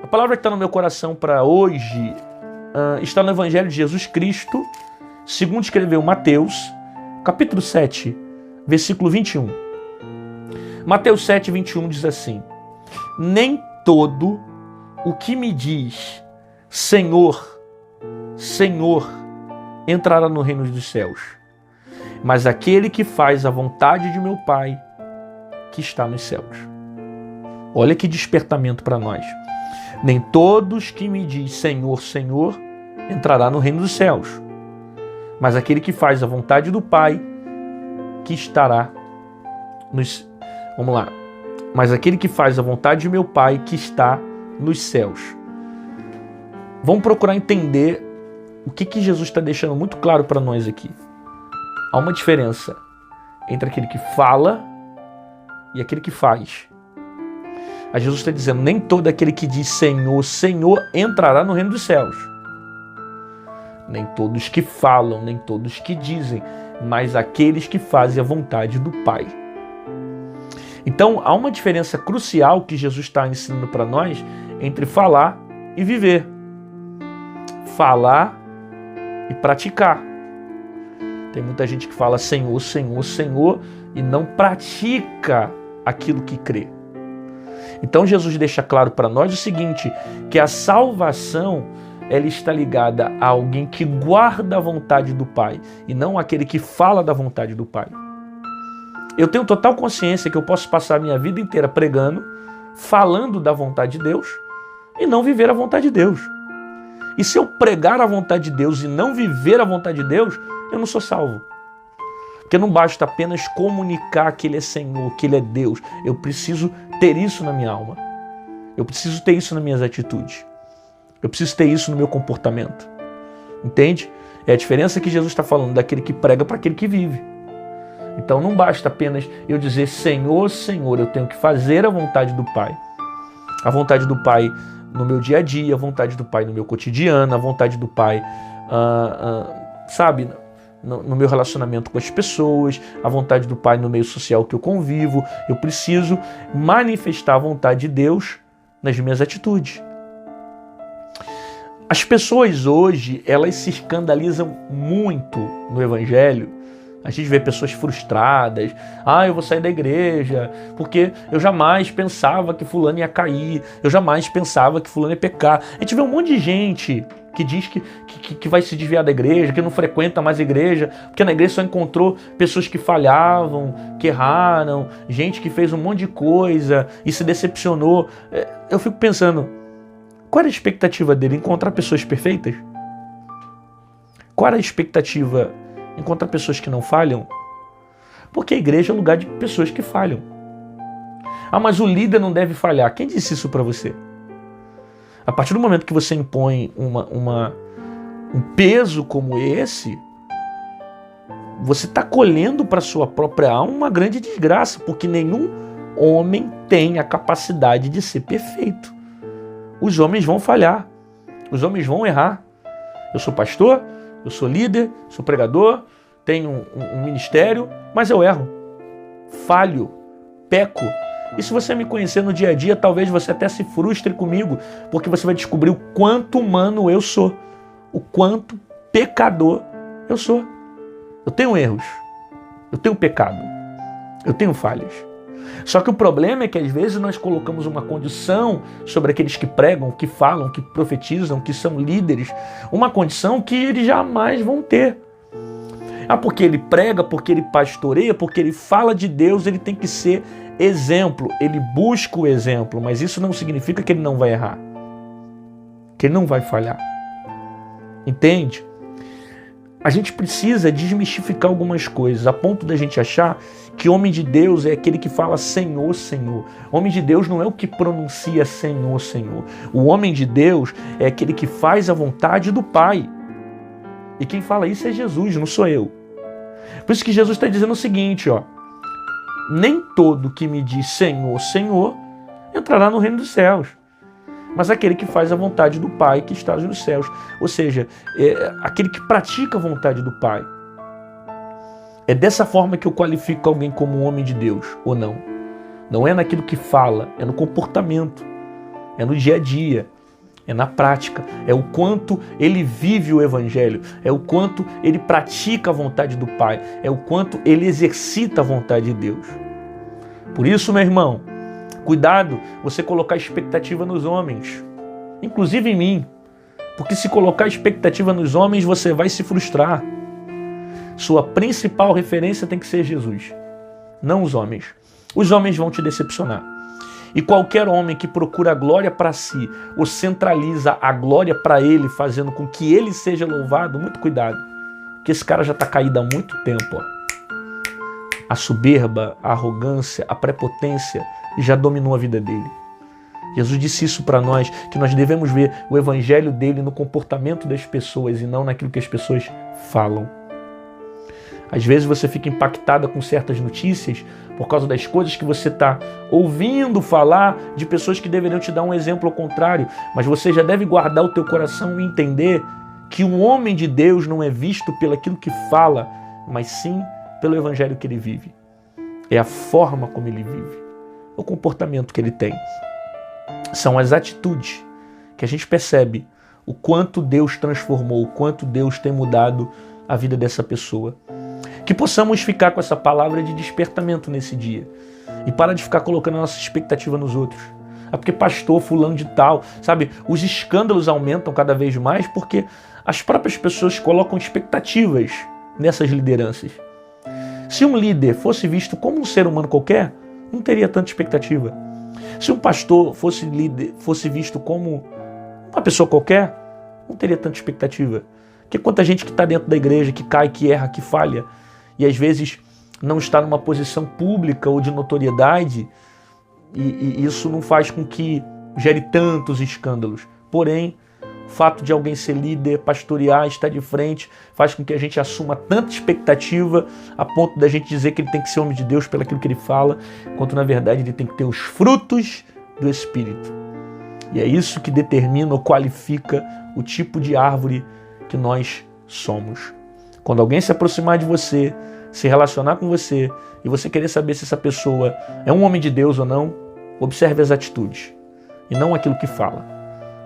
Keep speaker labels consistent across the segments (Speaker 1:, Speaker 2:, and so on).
Speaker 1: A palavra que está no meu coração para hoje está no Evangelho de Jesus Cristo, segundo escreveu Mateus, capítulo 7, versículo 21. Mateus 7, 21 diz assim: nem todo o que me diz Senhor, Senhor, entrará no reino dos céus, mas aquele que faz a vontade de meu Pai que está nos céus. Olha que despertamento para nós. Nem todos que me diz Senhor, Senhor, entrará no reino dos céus, mas aquele que faz a vontade do Pai que estará nos... Vamos lá. Mas aquele que faz a vontade de meu Pai que está nos céus. Vamos procurar entender o que Jesus está deixando muito claro para nós aqui. Há uma diferença entre aquele que fala e aquele que faz. Aí Jesus está dizendo, nem todo aquele que diz Senhor, Senhor, entrará no reino dos céus. Nem todos que falam, nem todos que dizem, mas aqueles que fazem a vontade do Pai. Então, há uma diferença crucial que Jesus está ensinando para nós entre falar e viver. Falar e praticar. Tem muita gente que fala Senhor, Senhor, Senhor e não pratica aquilo que crê. Então Jesus deixa claro para nós o seguinte, que a salvação ela está ligada a alguém que guarda a vontade do Pai e não aquele que fala da vontade do Pai. Eu tenho total consciência que eu posso passar a minha vida inteira pregando, falando da vontade de Deus e não viver a vontade de Deus. E se eu pregar a vontade de Deus e não viver a vontade de Deus, eu não sou salvo. Porque não basta apenas comunicar que Ele é Senhor, que Ele é Deus. Eu preciso ter isso na minha alma. Eu preciso ter isso nas minhas atitudes. Eu preciso ter isso no meu comportamento. Entende? É a diferença que Jesus está falando daquele que prega para aquele que vive. Então não basta apenas eu dizer Senhor, Senhor, eu tenho que fazer a vontade do Pai. A vontade do Pai no meu dia a dia, a vontade do Pai no meu cotidiano, a vontade do Pai, sabe, no meu relacionamento com as pessoas, a vontade do Pai no meio social que eu convivo. Eu preciso manifestar a vontade de Deus nas minhas atitudes. As pessoas hoje, elas se escandalizam muito no Evangelho. A gente vê pessoas frustradas. Eu vou sair da igreja porque eu jamais pensava que fulano ia cair. Eu jamais pensava que fulano ia pecar. A gente vê um monte de gente que diz que vai se desviar da igreja, que não frequenta mais a igreja, porque na igreja só encontrou pessoas que falhavam, que erraram, gente que fez um monte de coisa e se decepcionou. Eu fico pensando, qual era a expectativa dele? Encontrar pessoas perfeitas? Qual era a expectativa? Encontrar pessoas que não falham? Porque a igreja é lugar de pessoas que falham. Mas o líder não deve falhar. Quem disse isso para você? A partir do momento que você impõe um peso como esse, você está colhendo para sua própria alma uma grande desgraça, porque nenhum homem tem a capacidade de ser perfeito. Os homens vão falhar, os homens vão errar. Eu sou pastor, eu sou líder, sou pregador, tenho um ministério, mas eu erro, falho, peco. E se você me conhecer no dia a dia, talvez você até se frustre comigo, porque você vai descobrir o quanto humano eu sou, o quanto pecador eu sou. Eu tenho erros, eu tenho pecado, eu tenho falhas. Só que o problema é que às vezes nós colocamos uma condição sobre aqueles que pregam, que falam, que profetizam, que são líderes, uma condição que eles jamais vão ter. Porque ele prega, porque ele pastoreia, porque ele fala de Deus, ele tem que ser exemplo, ele busca o exemplo, mas isso não significa que ele não vai errar, que ele não vai falhar. Entende? A gente precisa desmistificar algumas coisas, a ponto da gente achar que homem de Deus é aquele que fala Senhor, Senhor. Homem de Deus não é o que pronuncia Senhor, Senhor. O homem de Deus é aquele que faz a vontade do Pai. E quem fala isso é Jesus, não sou eu. Por isso que Jesus está dizendo o seguinte, nem todo que me diz Senhor, Senhor, entrará no reino dos céus, mas aquele que faz a vontade do Pai que está nos céus. Ou seja, aquele que pratica a vontade do Pai. É dessa forma que eu qualifico alguém como um homem de Deus, ou não. Não é naquilo que fala, é no comportamento, é no dia a dia. É na prática, é o quanto ele vive o Evangelho, é o quanto ele pratica a vontade do Pai, é o quanto ele exercita a vontade de Deus. Por isso, meu irmão, cuidado você colocar expectativa nos homens, inclusive em mim, porque se colocar expectativa nos homens, você vai se frustrar. Sua principal referência tem que ser Jesus, não os homens. Os homens vão te decepcionar. E qualquer homem que procura a glória para si ou centraliza a glória para ele, fazendo com que ele seja louvado, muito cuidado, porque esse cara já está caído há muito tempo. Ó. A soberba, a arrogância, a prepotência já dominou a vida dele. Jesus disse isso para nós, que nós devemos ver o evangelho dele no comportamento das pessoas e não naquilo que as pessoas falam. Às vezes você fica impactada com certas notícias por causa das coisas que você está ouvindo falar de pessoas que deveriam te dar um exemplo ao contrário, mas você já deve guardar o teu coração e entender que um homem de Deus não é visto pelo aquilo que fala, mas sim pelo evangelho que ele vive. É a forma como ele vive, o comportamento que ele tem. São as atitudes que a gente percebe o quanto Deus transformou, o quanto Deus tem mudado a vida dessa pessoa. Que possamos ficar com essa palavra de despertamento nesse dia e parar de ficar colocando a nossa expectativa nos outros. É porque pastor, fulano de tal, sabe? Os escândalos aumentam cada vez mais porque as próprias pessoas colocam expectativas nessas lideranças. Se um líder fosse visto como um ser humano qualquer, não teria tanta expectativa. Se um pastor fosse visto como uma pessoa qualquer, não teria tanta expectativa. Porque quanta gente que está dentro da igreja, que cai, que erra, que falha, e às vezes não está numa posição pública ou de notoriedade, e isso não faz com que gere tantos escândalos. Porém, o fato de alguém ser líder, pastorear, estar de frente, faz com que a gente assuma tanta expectativa a ponto da gente dizer que ele tem que ser homem de Deus pelo aquilo que ele fala, quanto na verdade ele tem que ter os frutos do Espírito. E é isso que determina ou qualifica o tipo de árvore que nós somos. Quando alguém se aproximar de você, se relacionar com você, e você querer saber se essa pessoa é um homem de Deus ou não, observe as atitudes, e não aquilo que fala.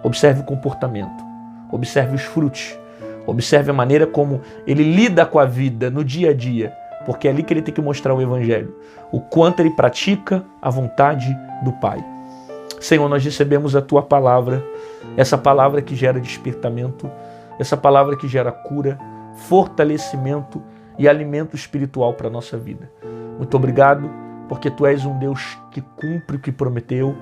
Speaker 1: Observe o comportamento, observe os frutos, observe a maneira como ele lida com a vida no dia a dia, porque é ali que ele tem que mostrar o evangelho, o quanto ele pratica a vontade do Pai. Senhor, nós recebemos a Tua palavra, essa palavra que gera despertamento, essa palavra que gera cura, fortalecimento e alimento espiritual para a nossa vida. Muito obrigado, porque Tu és um Deus que cumpre o que prometeu,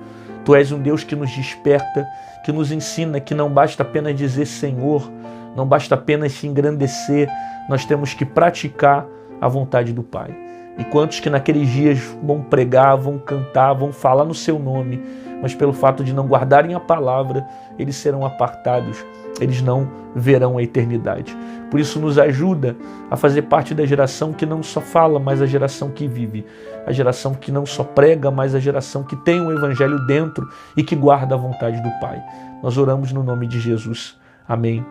Speaker 1: Tu és um Deus que nos desperta, que nos ensina que não basta apenas dizer Senhor, não basta apenas se engrandecer, nós temos que praticar a vontade do Pai. E quantos que naqueles dias vão pregar, vão cantar, vão falar no Seu nome, mas pelo fato de não guardarem a palavra, eles serão apartados, eles não verão a eternidade. Por isso nos ajuda a fazer parte da geração que não só fala, mas a geração que vive. A geração que não só prega, mas a geração que tem o Evangelho dentro e que guarda a vontade do Pai. Nós oramos no nome de Jesus. Amém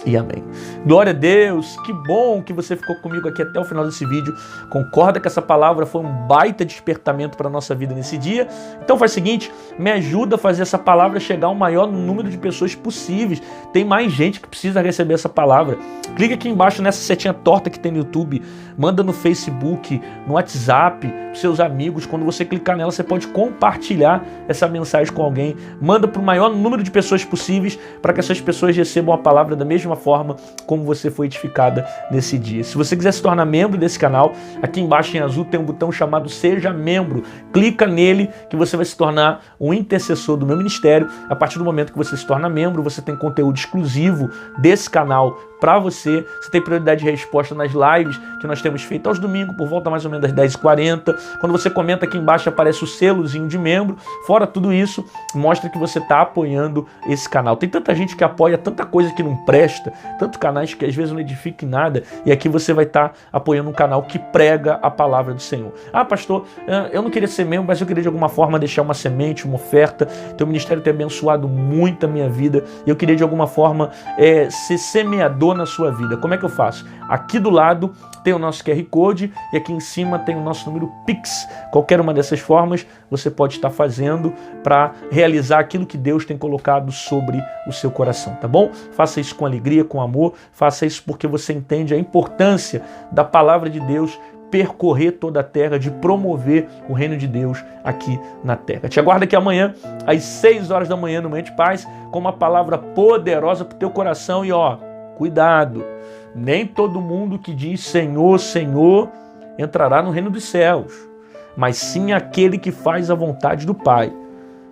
Speaker 1: e amém. Glória a Deus, que bom que você ficou comigo aqui até o final desse vídeo. Concorda que essa palavra foi um baita despertamento para a nossa vida nesse dia? Então faz o seguinte, me ajuda a fazer essa palavra chegar ao maior número de pessoas possíveis. Tem mais gente que precisa receber essa palavra. Clica aqui embaixo nessa setinha torta que tem no YouTube, manda no Facebook, no WhatsApp, pros seus amigos. Quando você clicar nela, você pode compartilhar essa mensagem com alguém. Manda para o maior número de pessoas possíveis para que essas pessoas recebam a palavra da mesma forma como você foi edificada nesse dia. Se você quiser se tornar membro desse canal, aqui embaixo em azul tem um botão chamado Seja Membro. Clica nele que você vai se tornar um intercessor do meu ministério. A partir do momento que você se torna membro, você tem conteúdo exclusivo desse canal para você. Você tem prioridade de resposta nas lives que nós temos feito aos domingos, por volta mais ou menos das 10h40. Quando você comenta aqui embaixo, aparece o selozinho de membro. Fora tudo isso, mostra que você está apoiando esse canal. Tem tanta gente que apoia tanta coisa que não presta, tantos canais que às vezes não edificam em nada, e aqui você vai estar apoiando um canal que prega a palavra do Senhor. Ah, pastor, eu não queria ser membro, mas eu queria de alguma forma deixar uma semente, uma oferta. Teu ministério tem abençoado muito a minha vida, e eu queria de alguma forma ser semeador na sua vida. Como é que eu faço? Aqui do lado tem o nosso QR Code e aqui em cima tem o nosso número Pix. Qualquer uma dessas formas você pode estar fazendo para realizar aquilo que Deus tem colocado sobre o seu coração, tá bom? Faça isso com alegria, com amor, faça isso porque você entende a importância da palavra de Deus percorrer toda a terra, de promover o reino de Deus aqui na terra. Te aguardo aqui amanhã, às 6 horas da manhã, no Mente Paz, com uma palavra poderosa para o teu coração. E cuidado, nem todo mundo que diz Senhor, Senhor, entrará no reino dos céus, mas sim aquele que faz a vontade do Pai.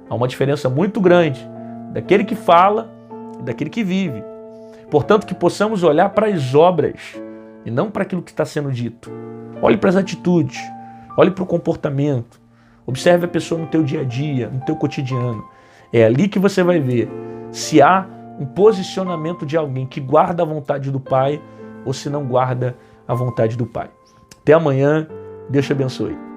Speaker 1: Há uma diferença muito grande daquele que fala e daquele que vive. Portanto, que possamos olhar para as obras e não para aquilo que está sendo dito. Olhe para as atitudes, olhe para o comportamento, observe a pessoa no teu dia a dia, no teu cotidiano. É ali que você vai ver se há um posicionamento de alguém que guarda a vontade do Pai ou se não guarda a vontade do Pai. Até amanhã, Deus te abençoe.